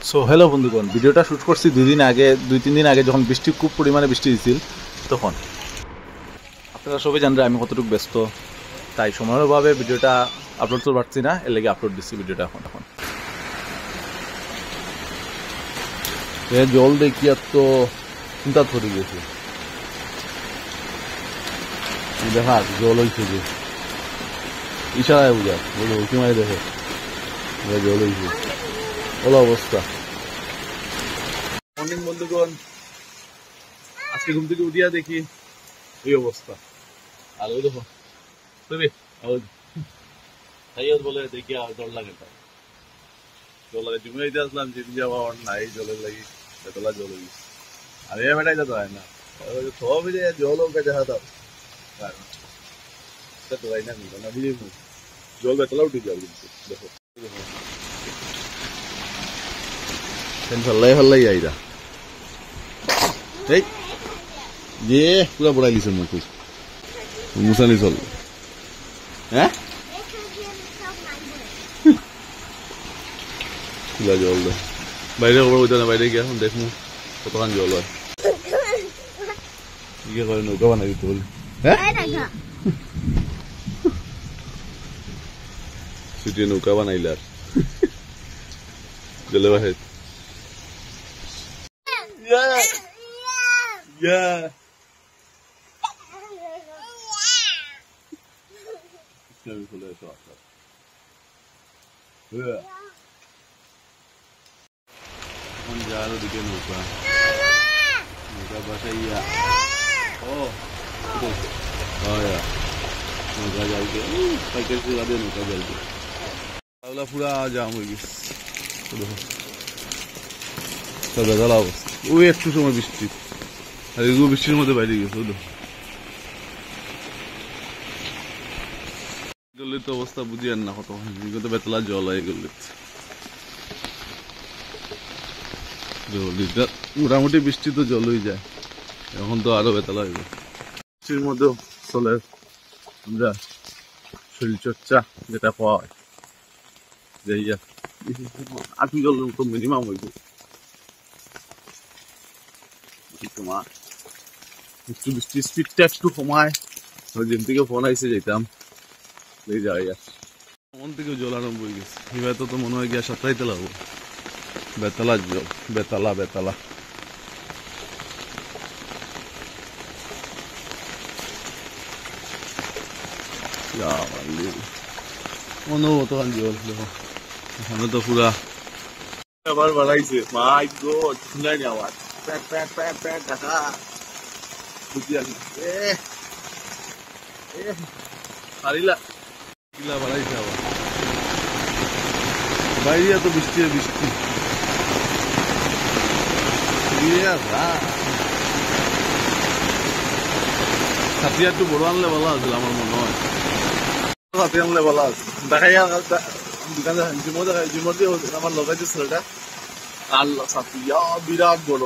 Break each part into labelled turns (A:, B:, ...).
A: So hello বন্ধুগণ, ভিডিওটা shoot করছি 2 দিন আগে, 2-3 দিন আগে যখন বৃষ্টি খুব পরিমাণে বৃষ্টি হয়েছিল তখন। আপনারা সবাই জানেন আমি কতটুকু ব্যস্ত, তাই সময়ের অভাবে ভিডিওটা আপলোড করতে পারছি না, এর লেগে আপলোড দিচ্ছি ভিডিওটা এখন। জল দেখি আর তো চিন্তা ধরে গেছে, দেখা জল হয়েছে যে ইশারায় বুঝা বলো উঁকি মারি দেখে জল হয়েছে, ওলা অবস্থা। মর্নিং বন্ধুগণ, আজকে ঘুম থেকে উঠিয়া দেখি এই অবস্থা। আর ওই দেখো বলে দেখি আর জল লাগে, জল লাগে তুমি আসলাম যে যাওয়া নাই জলের লাগি বেতলা জল হয়ে গেছে। আর এ বেটাই তো হয় না সব জল ওকে দেখা দাও না জল বেতলা উঠে যাও, কিন্তু দেখো ফেললাই আইরা এই যে পুরা বড়াই লিছে মুখ মুসানি চল। হ্যাঁ খোলা জল দেয় বাইরে খবর বলতে না, বাইরে গিয়ে এখন দেখবো কতখান জল হয়। কি করে নৌকা বানাই দিতে বলি, হ্যাঁ ছুটিয়ে নৌকা বানাইলে আর জলে বাহে এখন যার ওদিকে নৌকা নৌকা বাসাইয়া নৌকা জ্বালকে পাইকারি চুলা দিয়ে নৌকা জ্বালকে তাহলে পুরা জাম হয়ে গেছে। বেজালা অবস্থা, ওই একটু সময় বৃষ্টি আর এগুলো বৃষ্টির মধ্যে বাইরে গেছে। গল্লির তো অবস্থা বুঝি আর না, কত তো বেতলা জল হয় গল্লিতে মোটামুটি বৃষ্টি তো জল হয়ে যায়, এখন তো আরো বেতলা হইবে। বৃষ্টির মধ্যেও চলে আমরা শরীর চর্চা যেটা পাওয়া হয়, আটু জল তো মিনিমাম হইব। তোমার একটু বৃষ্টির স্পিডটা একটু কমায়, যেন থেকে ফোন আইসে যেতাম যাই মন থেকে জল আরম্ভ হয়ে গেছে। এবার তো মনে হয় গিয়া সাঁতরাইতে লাগবো, বেতলা জল বেতলা বেতলা। মনে কতখান জল দেখো, এখানে তো পুরা আবার বাড়াইছে। মাই গড, শুনাই নি আওয়াজ, প্যাট প্যাট প্যাট প্যাট ঢাকা বুঝিয়া হারিলা কিলা বাড়াইছে আবার বাইরে তো বৃষ্টি বৃষ্টি ছাতি একটু বড় আনলে ভালো আছিল আমার মনে হয়, ছাতি আনলে ভালো আছে। দেখাই দোকানে জিমর দিয়ে আমার লগাইছে ছেলেটা আর ছাতি বিরাট বড়,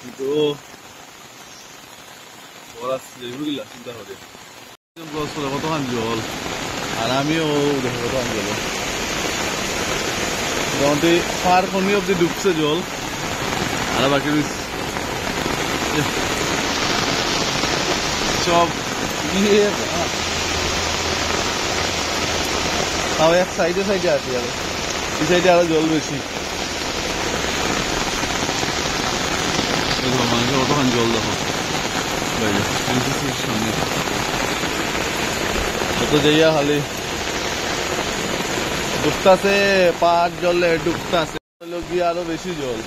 A: কিন্তু চিন্তা করে কতখান জল। আর আমিও দেখো কতখান জল, মোটামুটি পার খনি অব্দি ডুবছে জল, আর বাকি সব তাও এক সাইডে সাইডে আছে, আর এই সাইডে আরো জল বেশি। মানুষের কতখান জল দেখো বাইরে সামনে, কত যাইয়া খালি ডুবতাছে, পাট জলে ডুবতাছে, গিয়ে আরো বেশি জল।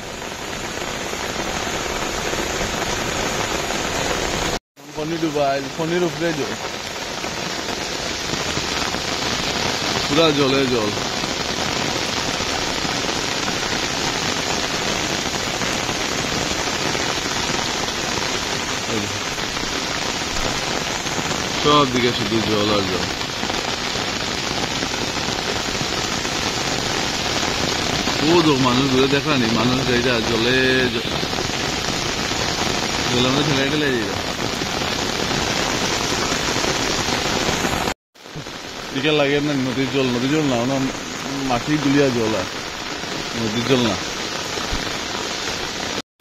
A: ফনি ডুবাই, ফনির উপরে জল, পুরা জলে জল। সব দিকে শুধু জল আর জল। মানুষ ঘুরে দেখা নি, মানুষ যাইরা জলে জলের মধ্যে ঠেলে ঠেলে যাইরা বিকেল লাগে না, নদীর জল না, মাটি গুলিয়া জল আর নদীর জল না,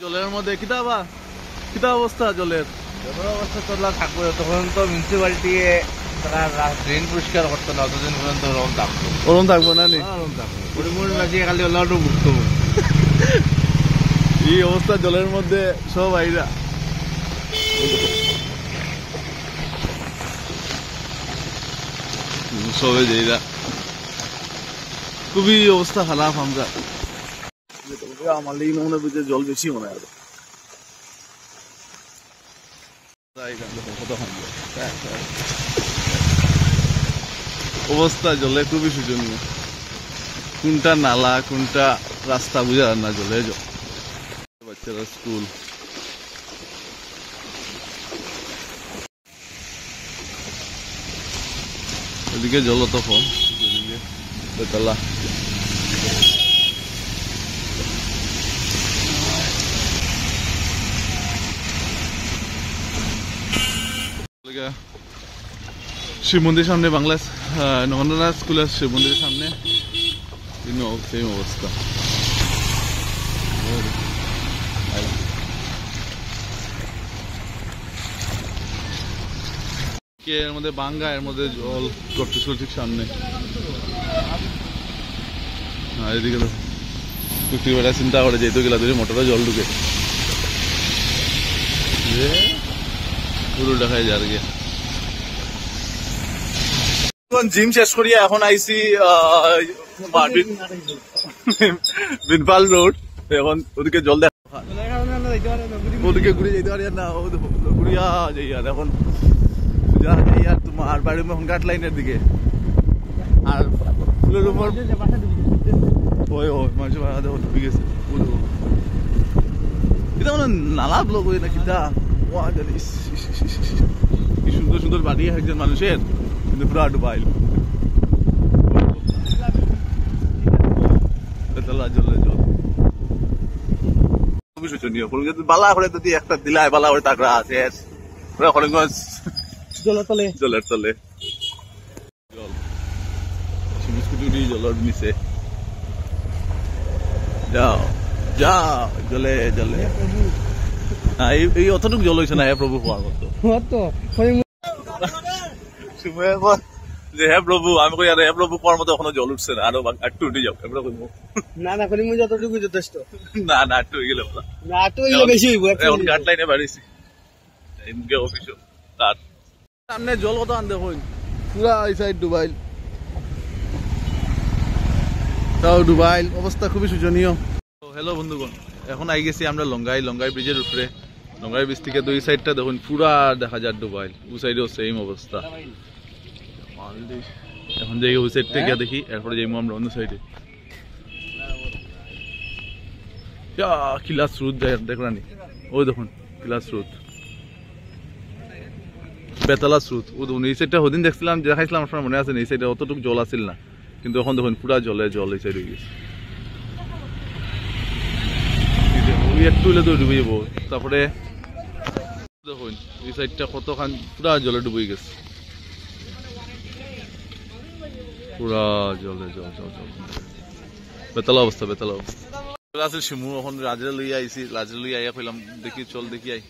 A: জলের মধ্যে কিতা অবস্থা জলের?
B: জলের অবস্থা তোলা থাকবে, তখন তো মিউনিসিপালিটি তারা ড্রেন পরিষ্কার করতো না, অতদিন পর্যন্ত
A: ওরম থাকবো না নি?
B: পরিমূল মাঝিয়ে খালি ওলাটো ভুগতো।
A: এই অবস্থা জলের মধ্যে সব আইরা সবে যাইরা, খুবই অবস্থা খারাপ। আমরা আমার লেগে মনে হয় জল বেশি মনে হয়। অবস্থা জলে খুবই শোচনীয়, কোনটা নালা কোনটা রাস্তা বুঝা না, জলে জল। বাচ্চারা স্কুল, এদিকে জল তো কম, এদিকে বেতলা। শিব মন্দির সামনে, বাংলা নগেন্দ্রনাথ স্কুলের শিব মন্দিরের সামনে সেম অবস্থা। এর মধ্যে বাঙ্গা, এর মধ্যে জল করতেছিল ঠিক সামনে। এদিকে তো টুকটি বেড়া চিন্তা করে যেহেতু গেলা ধরে মোটরে জল ঢুকে পুরো দেখায় যার গিয়ে। জিম শেষ করিয়া এখন আইসি বিনপাল রোড। এখন ওদিকে জল দেখা, ওদিকে ঘুরে যেতে পারি না, ঘুরিয়া যাই। আর এখন তোমার বাড়ির ঘাট লাইনের দিকে, আর ফুলের উপর ডুবে গেছে। এটা মানে নালা ব্লক হয়ে না কিতা, কি সুন্দর সুন্দর বাড়ি একজন মানুষের, কিন্তু পুরা ডুবাইল। জলে জল খুবই শোচনীয়। বালা করে যদি একটা দিলায় বালা করে তাকরা আছে করিমগঞ্জ জলের তলে জল, জলের নিচে যাও যাও জলে জলে। এই অতটুকু জল হয়েছে না, হে প্রভু হওয়ার মতো যে হে প্রভু, আমি কই আর হে প্রভু হওয়ার মতো এখনো জল উঠছে না, আরো একটু উঠে যাও।
B: না না করিম যতটুকু যথেষ্ট,
A: না না একটু হয়ে গেলে
B: না একটু বেশি হইব।
A: এখন ঘাট লাইনে বাড়িছি, এই মুখে অফিস তার সামনে জল কত আনতে হইন, পুরা এই সাইড ডুবাইল, তাও ডুবাইল, অবস্থা খুবই শোচনীয়। হ্যালো বন্ধুগণ, এখন আই গেছি আমরা লঙ্গাই ব্রিজের উপরে। লঙ্গাই ব্রিজ থেকে দুই সাইডটা দেখুন পুরা দেখা যায় ডুবাইল, ওই সাইডেও সেম অবস্থা। এখন যাই ওই সাইড থেকে দেখি, এরপরে যাইমু আমরা অন্য সাইডে। কিলা স্রোত দেখলানি, ওই দেখুন কিলা স্রোত, বেতলা স্রোত। ও দেখুন এই সাইডটা ওদিন দেখছিলাম, দেখাইছিলাম, আপনার মনে আছে? এই সাইডে অতটুকু জল আসছিল না, কিন্তু এখন দেখুন পুরা জলে জল এই সাইড হয়ে গেছে। একটু হলে তো ডুবে যাবো। তারপরে দেখুন এই সাইডটা কতখান পুরা জলে ডুবে গেছে, পুরা জলে জল জল জল, বেতলা অবস্থা, বেতলা অবস্থা। আছে শিমু, এখন রাজে লইয়া আইছি, রাজে লইয়া আইয়া কইলাম দেখি চল দেখি আই,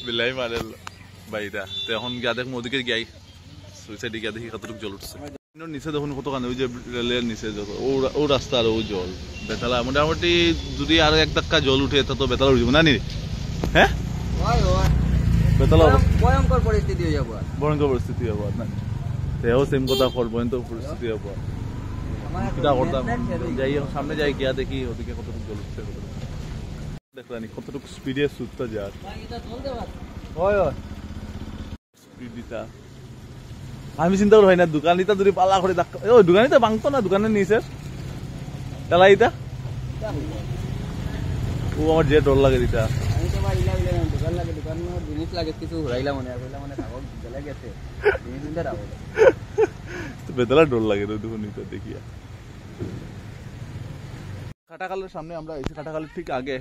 A: বিলাই মারে বাইরা। তো এখন গিয়া দেখুন ওদিকে গিয়াই সুইসাইডে গিয়া দেখি কতটুকু জল উঠছে নিচে। দেখুন কতখান ওই যে রেলের নিচে ও রাস্তা আর ও জল, বেতালা মোটামুটি যদি আরো এক ধাক্কা জল উঠে তো বেতালা উঠে যাবো না নি? হ্যাঁ বেতালা ভয়ঙ্কর পরিস্থিতি হয়ে যাবো, ভয়ঙ্কর পরিস্থিতি হবো না, সেও সেম কথা ভয়ঙ্কর পরিস্থিতি হবো। যাই সামনে যাই গিয়া দেখি ওদিকে কতটুকু জল উঠছে, দেখলানি কতটুকু স্পিডে সুতটা যার স্পিড দিতা। আমি চিন্তা করি হয় না দোকানিটা যদি পালা করে ধাক্কা, ওই দোকানিটা ভাঙতো না দোকানের নিচে তেলাইটা, ও আমার যে ডর লাগে দিতা। বেতলা ডর লাগে দোকানিটা দেখিয়া। কাটাকালের সামনে আমরা এসে, কাটাকালের ঠিক আগে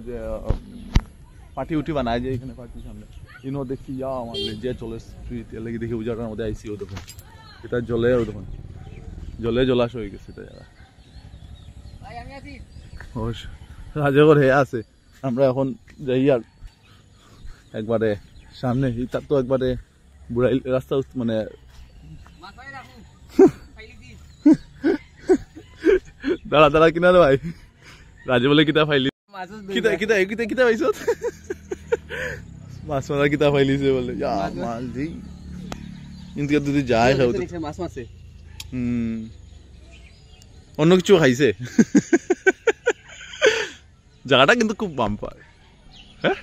A: যে পাটি উঠি বানায় যে এখানে পাটির সামনে ইনো দেখছি আমার যে চলে স্ট্রিট এর লাগি দেখি উজাটার মধ্যে আইসি। ও দেখুন এটা জলে, ও দেখুন জলে জলাশ হয়ে গেছে এটা জায়গা। রাজগর হে আছে, আমরা এখন যাই আর একবারে সামনে তার তো একবারে বুড়াই রাস্তা মানে দাঁড়া দাঁড়া কিনা রে ভাই, রাজে বলে কিতা ফাইলি কিতা কিতা কিতা কিতা পাইছ মাছ মারা কিতা ফাইলিছে বলে মাছ দিই কিন্তু যদি যায়
B: মাছ মারছে,
A: অন্য কিছু খাইছে। জায়গাটা কিন্তু খুব বাম্পার। হ্যাঁ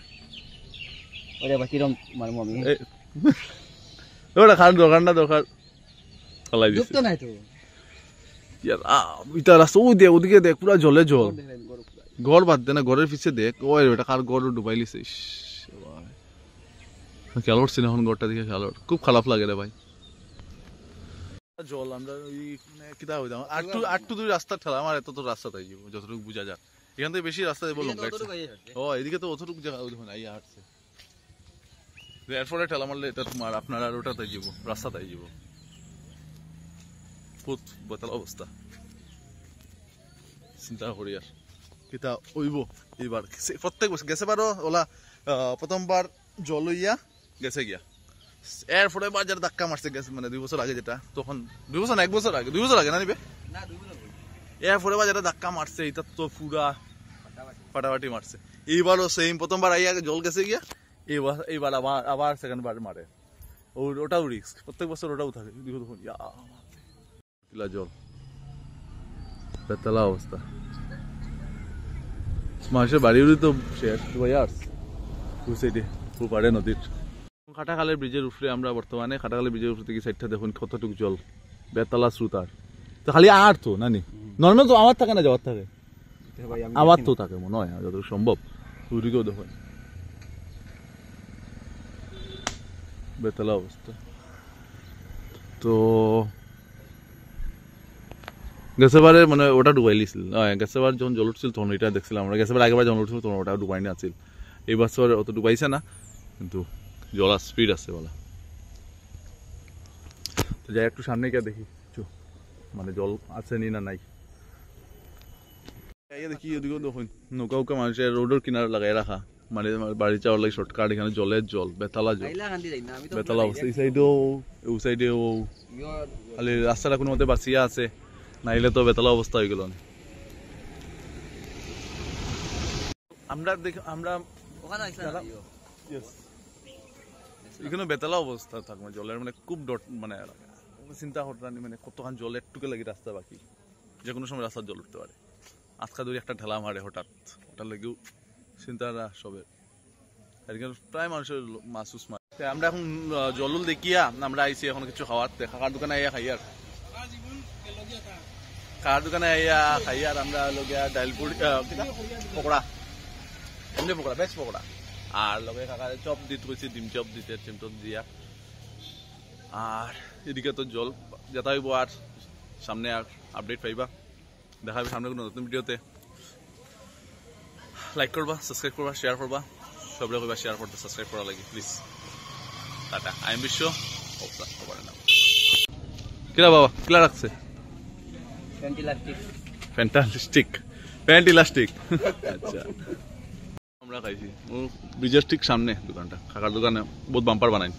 A: ওটা খান দোকানটা দরকার চালাই দিচ্ছে
B: নাই তো
A: ইটা রাস্তা ওই দেখ ওদিকে দেখ পুরা জলে জল, ঘর বাদ দে না, ঘরের পিছিয়ে দেখ ওই ওটা কার ঘর ডুবাই লিছে। খেয়াল করছি না এখন ঘরটা দিকে, খেয়াল খুব খারাপ লাগে রে ভাই। জল আমরা ওই মানে কিতা হইতাম আটটু দুই রাস্তা ঠেলা আমার এত তো রাস্তা তাই যাব যতটুকু বুঝা যায়, এখান থেকে বেশি রাস্তা দেবো লঙ্কা ও এদিকে তো অতটুকু জায়গা দেখুন আইয়া হাঁটছে, এরপরে ঠেলা মারলে এটা তোমার আপনার আর ওটা তাই যাব রাস্তা তাই যাব, খুব বেতাল অবস্থা। চিন্তা করি আর কিতা ওইব এইবার প্রত্যেক বছর গেছে বারো ওলা প্রথমবার জল হইয়া গেছে গিয়া, এরপরে বাজার ধাক্কা মারছে গেছে মানে 2 বছর আগে, যেটা তখন 2 বছর না 1 বছর আগে 2 বছর আগে না নিবে এরপরে বাজারে ধাক্কা মারছে, এটা তো পুরা ফাটাফাটি মারছে। এইবারও সেম, প্রথমবার আইয়া জল গেছে গিয়া, এইবার আবার সেকেন্ড বার মারে, ওটাও রিস্ক, প্রত্যেক বছর ওটাও থাকে। জল বেতলা অবস্থা, মানুষের বাড়িরই তো শেষ ওই সাইডে পারে নদীর। খাটাখালের ব্রিজের উপরে আমরা বর্তমানে, খাটাখালের ব্রিজের উপরে থেকে সাইডটা দেখুন কতটুকু জল, বেতলা স্রোত আর তো খালি আর তো নানি নর্মাল তো আমার থাকে না, যাওয়ার থাকে আবার তো থাকে মনে হয় যতটুকু সম্ভব, ওইদিকেও দেখুন বেতলা অবস্থা। তো গেছেবারে মানে ওটা ডুবাই লিছিল, গেছেবার যখন জল উঠছিল তখন এটা দেখছিলাম আমরা, গেছেবার আগেবার যখন উঠছিল তখন ওটা ডুবাই না আছিল, এই বছর অত ডুবাইছে না কিন্তু জল স্পিড আছে বলা। তো যাই একটু সামনে গিয়ে দেখি মানে জল আছে নি না নাই, দেখি ওদিকেও দেখুন নৌকা উকা মানুষের রোডের কিনারে লাগাই রাখা, মানে বাড়ি যাওয়ার লাগে শর্টকাট, এখানে জলের জল বেতালা জল বেতালা অবস্থা, এই সাইডেও ওই সাইডেও খালি রাস্তাটা কোনো মতে বাঁচিয়া আছে, নাইলে তো বেতালা অবস্থা হয়ে গেল। আমরা এখানে বেতালা অবস্থা থাকবে জলের মানে খুব ডট মানে চিন্তা করতাম মানে কতখান জল একটুকে লাগি রাস্তা বাকি, যে কোনো সময় রাস্তার জল উঠতে পারে, আজকা ধরে একটা ঠেলা মারে হঠাৎ, ওটার লেগেও চিন্তা সবে প্রায় মানুষের মাসুস মারে। আমরা এখন জলুল দেখিয়া আমরা আইসি এখন কিছু খাওয়ার, খাওয়ার দোকানে আইয়া খাই আর খাওয়ার দোকানে আইয়া খাই আর আমরা লগে ডাইল পকোড়া এমনি পকোড়া বেশ পকোড়া আর লগে কাকা চপ দিতে কইছি, ডিম চপ দিতে ডিম টপ দিয়া, আর এদিকে তো জল যেতে হইব আর সামনে আর আপডেট পাইবা, দেখা হবে সামনে কোনো নতুন ভিডিওতে। লাইক করবা, সাবস্ক্রাইব করবা, শেয়ার করবা, সবরে কইবা শেয়ার করতে সাবস্ক্রাইব করা লাগি প্লিজ। টাটা, আই এম বিশ্ব কিরা বাবা কিলা রাখছে ফ্যান্টাস্টিক আচ্ছা আমরা খাইছি ব্রিজের ঠিক সামনে দোকানটা, কাকার দোকানে বহুত বাম্পার বানাই।